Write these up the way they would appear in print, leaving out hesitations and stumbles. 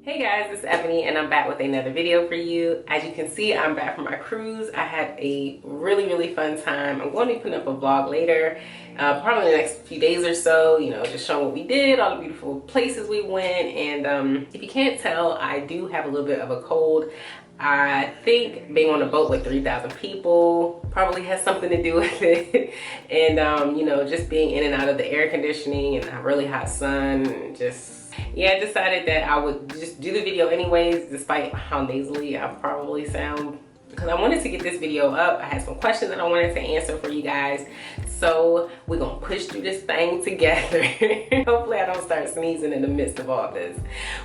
Hey guys, it's Ebony and I'm back with another video for you. As you can see, I'm back from my cruise. I had a really fun time. I'm going to be putting up a vlog later, probably in the next few days or so, you know, just showing what we did, all the beautiful places we went. And if you can't tell, I do have a little bit of a cold. I think being on a boat with 3,000 people probably has something to do with it. And you know, just being in and out of the air conditioning and a really hot sun, and yeah, I decided that I would just do the video anyways, despite how nasally I probably sound, because I wanted to get this video up. I had some questions that I wanted to answer for you guys. So we're gonna push through this thing together. Hopefully I don't start sneezing in the midst of all this.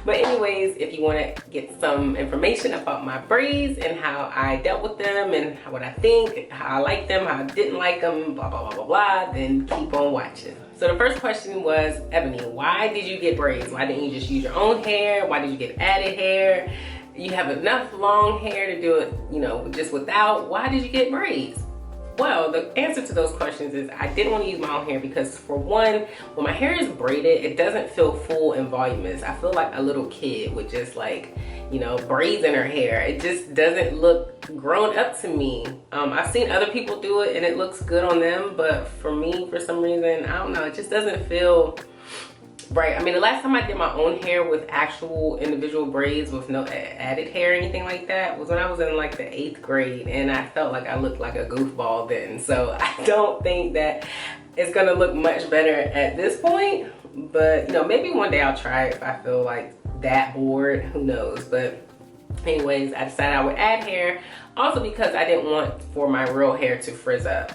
But anyways, if you wanna get some information about my braids and how I dealt with them and what I think, how I like them, how I didn't like them, blah, blah, blah, blah, blah, then keep on watching. So the first question was, Ebony, why did you get braids? Why didn't you just use your own hair? Why did you get added hair? You have enough long hair to do it, you know, just without. Why did you get braids? Well, the answer to those questions is I didn't want to use my own hair because, for one, when my hair is braided, it doesn't feel full and voluminous. I feel like a little kid with just, like, you know, braids in her hair. It just doesn't look grown up to me. I've seen other people do it and it looks good on them, but for me, for some reason, I don't know, it just doesn't feel right. I mean, the last time I did my own hair with actual individual braids with no added hair or anything like that was when I was in like the 8th grade, and I felt like I looked like a goofball then. So I don't think that it's gonna look much better at this point, but you know, maybe one day I'll try it if I feel like that bored, who knows. But anyways, I decided I would add hair, also because I didn't want for my real hair to frizz up.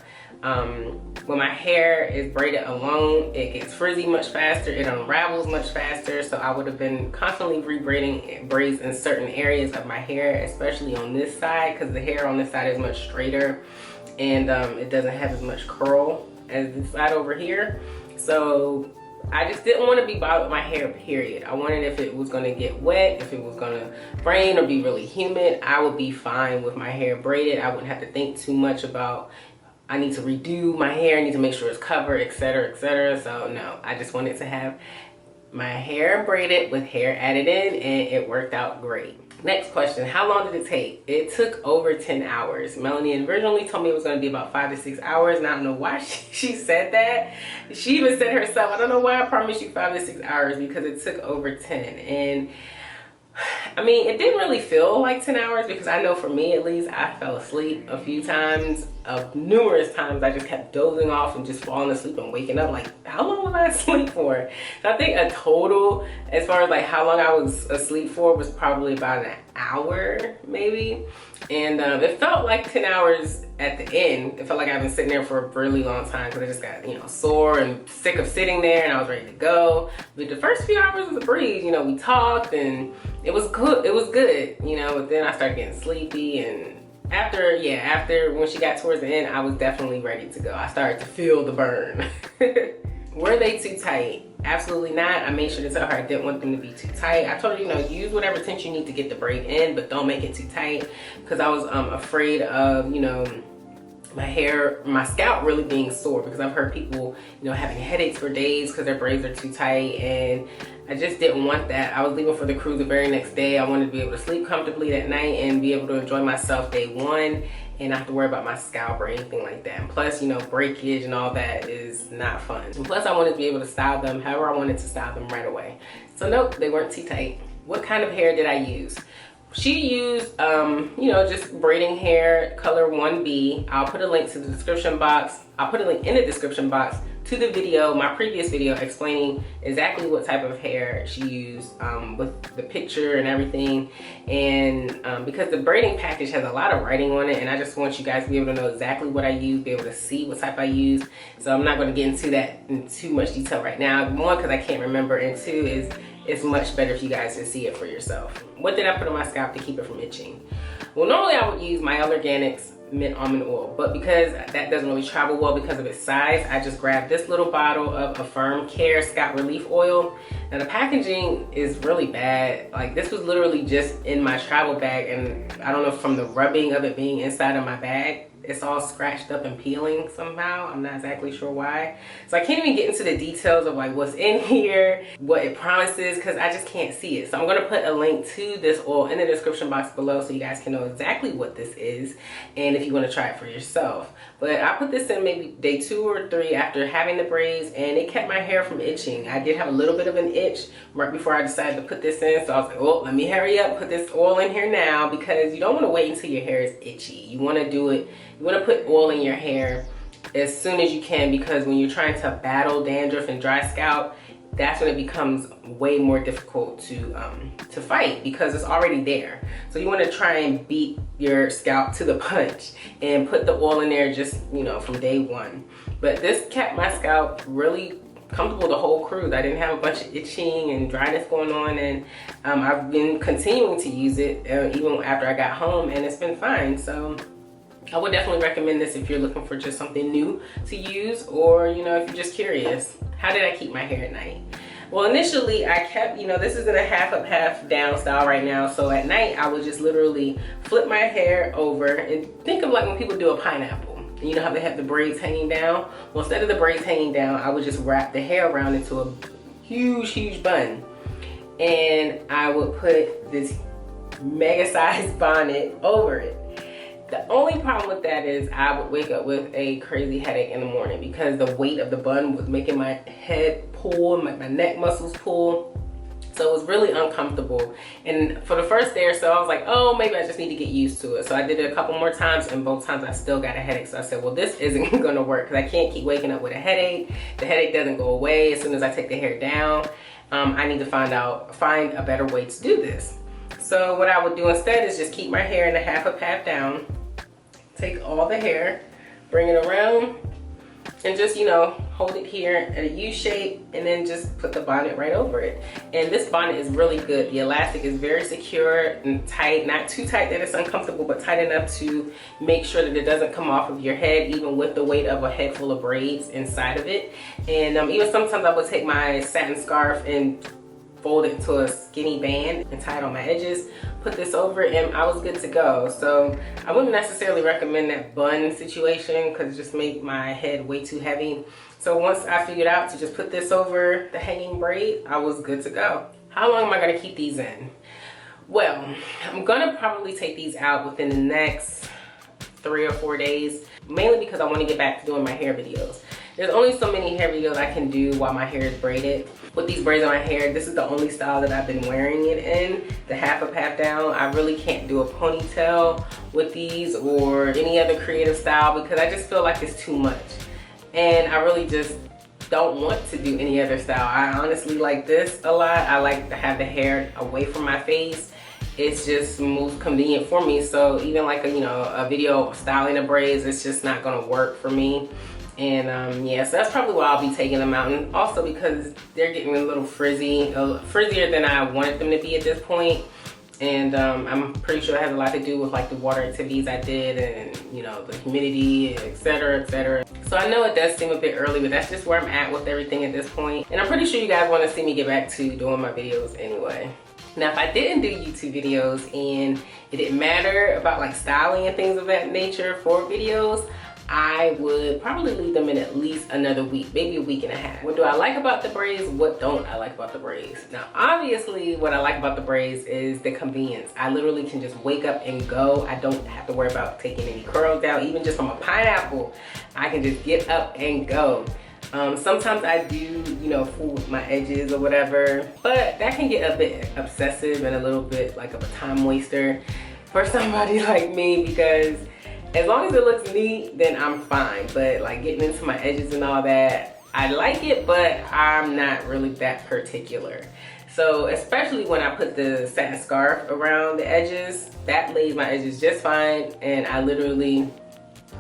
When my hair is braided alone, it gets frizzy much faster, it unravels much faster, so I would have been constantly rebraiding braids in certain areas of my hair, especially on this side, because the hair on this side is much straighter and it doesn't have as much curl as this side over here. So I just didn't want to be bothered with my hair, period. I wanted, if it was going to get wet, if it was going to rain or be really humid, I would be fine with my hair braided. I wouldn't have to think too much about, I need to redo my hair, I need to make sure it's covered, etc., etc. So no, I just wanted to have my hair braided with hair added in, and it worked out great. Next question, how long did it take? It took over 10 hours. Melanie originally told me it was going to be about 5 to 6 hours, and I don't know why she said that. She even said herself, I don't know why I promised you 5 to 6 hours, because it took over 10. And I mean, it didn't really feel like 10 hours because I know for me at least, I fell asleep a few times. Numerous times I just kept dozing off and just falling asleep and waking up like, how long was I asleep for? So I think a total, as far as like how long I was asleep for, was probably about an hour maybe. And it felt like 10 hours at the end. It felt like I've been sitting there for a really long time because I just got, you know, sore and sick of sitting there, and I was ready to go. But the first few hours was a breeze. You know, we talked and it was good. It was good, you know, but then I started getting sleepy, and after when she got towards the end, I was definitely ready to go. I started to feel the burn. Were they too tight? Absolutely not. I made sure to tell her I didn't want them to be too tight. I told her, you know, use whatever tension you need to get the braid in, but don't make it too tight, because I was afraid of, you know, my scalp really being sore, because I've heard people, you know, having headaches for days because their braids are too tight, and I just didn't want that. I was leaving for the cruise the very next day. I wanted to be able to sleep comfortably that night and be able to enjoy myself day one and not have to worry about my scalp or anything like that. And plus, you know, breakage and all that is not fun. And plus, I wanted to be able to style them however I wanted to style them right away. So nope, they weren't too tight. What kind of hair did I use? She used, you know, just braiding hair, color 1B. I'll put a link to the description box. I'll put a link in the description box to the video, my previous video, explaining exactly what type of hair she used, with the picture and everything. And because the braiding package has a lot of writing on it, and I just want you guys to be able to know exactly what I use, be able to see what type I use. So I'm not going to get into that in too much detail right now. One, because I can't remember, and two, is it's much better if you guys can see it for yourself. What did I put on my scalp to keep it from itching? Well, normally I would use my Organics mint almond oil, but because that doesn't really travel well because of its size, I just grabbed this little bottle of Affirm Care Scalp Relief Oil. Now the packaging is really bad. Like, this was literally just in my travel bag, and I don't know, from the rubbing of it being inside of my bag, it's all scratched up and peeling somehow. I'm not exactly sure why. So I can't even get into the details of like what's in here, what it promises, because I just can't see it. So I'm going to put a link to this oil in the description box below so you guys can know exactly what this is and if you want to try it for yourself. But I put this in maybe day 2 or 3 after having the braids, and it kept my hair from itching. I did have a little bit of an itch right before I decided to put this in, so I was like, oh, let me hurry up, put this oil in here now, because you don't want to wait until your hair is itchy. You want to do it, you want to put oil in your hair as soon as you can, because when you're trying to battle dandruff and dry scalp, that's when it becomes way more difficult to fight, because it's already there. So you want to try and beat your scalp to the punch and put the oil in there just, you know, from day 1. But this kept my scalp really comfortable the whole cruise. I didn't have a bunch of itching and dryness going on, and I've been continuing to use it even after I got home, and it's been fine. So I would definitely recommend this if you're looking for just something new to use, or, you know, if you're just curious. How did I keep my hair at night? Well, initially I kept, you know, this is in a half up, half down style right now. So at night I would just literally flip my hair over, and think of like when people do a pineapple. You know how they have the braids hanging down? Well, instead of the braids hanging down, I would just wrap the hair around into a huge bun. And I would put this mega sized bonnet over it. The only problem with that is I would wake up with a crazy headache in the morning, because the weight of the bun was making my head pull, my neck muscles pull. So it was really uncomfortable. And for the first day or so, I was like, oh, maybe I just need to get used to it. So I did it a couple more times, and both times I still got a headache. So I said, well, this isn't gonna work, because I can't keep waking up with a headache. The headache doesn't go away as soon as I take the hair down. I need to find a better way to do this. So what I would do instead is just keep my hair in a half up, half down. Take all the hair, bring it around, and just, you know, hold it here at a U shape, and then just put the bonnet right over it. And this bonnet is really good. The elastic is very secure and tight, not too tight that it's uncomfortable, but tight enough to make sure that it doesn't come off of your head, even with the weight of a head full of braids inside of it. And even sometimes I would take my satin scarf and fold it into a skinny band and tie it on my edges, put this over it, and I was good to go. So I wouldn't necessarily recommend that bun situation, because it just made my head way too heavy. So once I figured out to just put this over the hanging braid, I was good to go. How long am I gonna keep these in? Well, I'm gonna probably take these out within the next 3 or 4 days, mainly because I want to get back to doing my hair videos. There's only so many hair videos I can do while my hair is braided. With these braids on my hair, this is the only style that I've been wearing it in, the half up, half down. I really can't do a ponytail with these or any other creative style, because I just feel like it's too much. And I really just don't want to do any other style. I honestly like this a lot. I like to have the hair away from my face. It's just most convenient for me. So even like a video styling the braids, it's just not gonna work for me. And yeah, so that's probably why I'll be taking them out. And also because they're getting a little frizzy, frizzier than I wanted them to be at this point. And I'm pretty sure it has a lot to do with like the water activities I did, and you know, the humidity, etc, etc. So I know it does seem a bit early, but that's just where I'm at with everything at this point. And I'm pretty sure you guys want to see me get back to doing my videos anyway. Now, if I didn't do YouTube videos and it didn't matter about like styling and things of that nature for videos, I would probably leave them in at least another week, maybe a week and a half. What do I like about the braids? What don't I like about the braids? Now, obviously, what I like about the braids is the convenience. I literally can just wake up and go. I don't have to worry about taking any curls down. Even just from a pineapple, I can just get up and go. Sometimes I do, you know, fool with my edges or whatever, but that can get a bit obsessive and a little bit like of a time waster for somebody like me, because as long as it looks neat, then I'm fine. But like getting into my edges and all that, I like it, but I'm not really that particular. So especially when I put the satin scarf around the edges, that lays my edges just fine. And I literally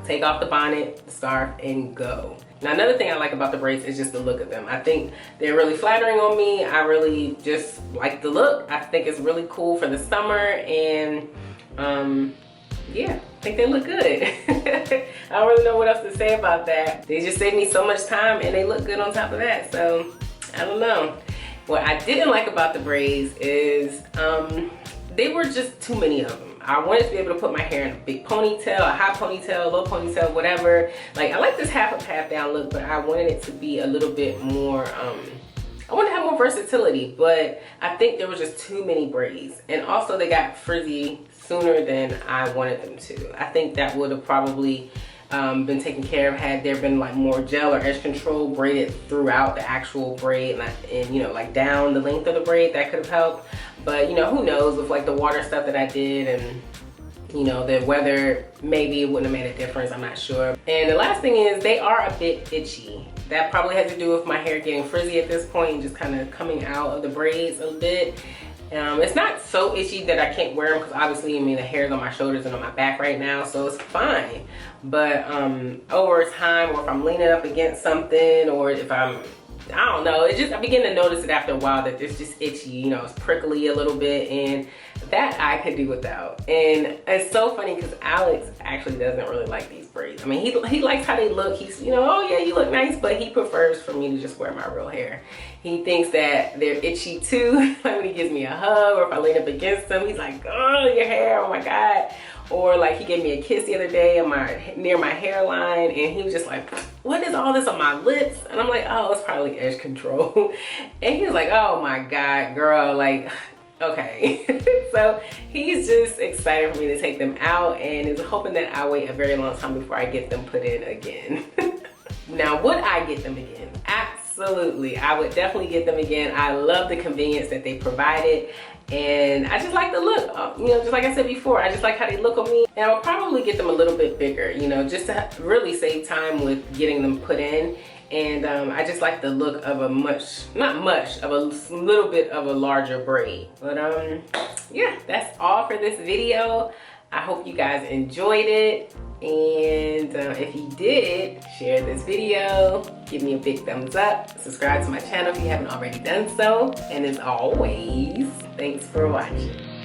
take off the bonnet, the scarf, and go. Now, another thing I like about the braids is just the look of them. I think they're really flattering on me. I really just like the look. I think it's really cool for the summer, and yeah, I think they look good. I don't really know what else to say about that. They just save me so much time, and they look good on top of that. So I don't know. What I didn't like about the braids is they were just too many of them. I wanted to be able to put my hair in a big ponytail, a high ponytail, low ponytail, whatever. Like, I like this half up, half down look, but I wanted it to be a little bit more, I want to have more versatility, but I think there was just too many braids. And also they got frizzy sooner than I wanted them to. I think that would have probably been taken care of had there been like more gel or edge control braided throughout the actual braid, and you know, like down the length of the braid. That could have helped. But you know, who knows, with like the water stuff that I did and you know, the weather, maybe it wouldn't have made a difference, I'm not sure. And the last thing is, they are a bit itchy. That probably has to do with my hair getting frizzy at this point and just kind of coming out of the braids a bit. It's not so itchy that I can't wear them, because obviously, I mean, the hair's on my shoulders and on my back right now, so it's fine. But over time, or if I'm leaning up against something, or if I don't know, it just, I begin to notice it after a while that it's just itchy, you know, it's prickly a little bit, and that I could do without. And it's so funny because Alex actually doesn't really like these braids. I mean, he likes how they look. He's, you know, oh yeah, you look nice, but he prefers for me to just wear my real hair. He thinks that they're itchy too. Like when he gives me a hug, or if I lean up against him, he's like, oh, your hair, oh my God. Or like he gave me a kiss the other day on near my hairline, and he was just like, what is all this on my lips? And I'm like, oh, it's probably edge control. And he was like, oh my God, girl, like, okay. So he's just excited for me to take them out, and is hoping that I wait a very long time before I get them put in again. Now, would I get them again? Absolutely, I would definitely get them again. I love the convenience that they provided, and I just like the look. You know, just like I said before, I just like how they look on me. And I'll probably get them a little bit bigger, you know, just to really save time with getting them put in. And I just like the look of a little bit of a larger braid. But yeah, that's all for this video. I hope you guys enjoyed it. And if you did, share this video, give me a big thumbs up, subscribe to my channel if you haven't already done so. And as always, thanks for watching.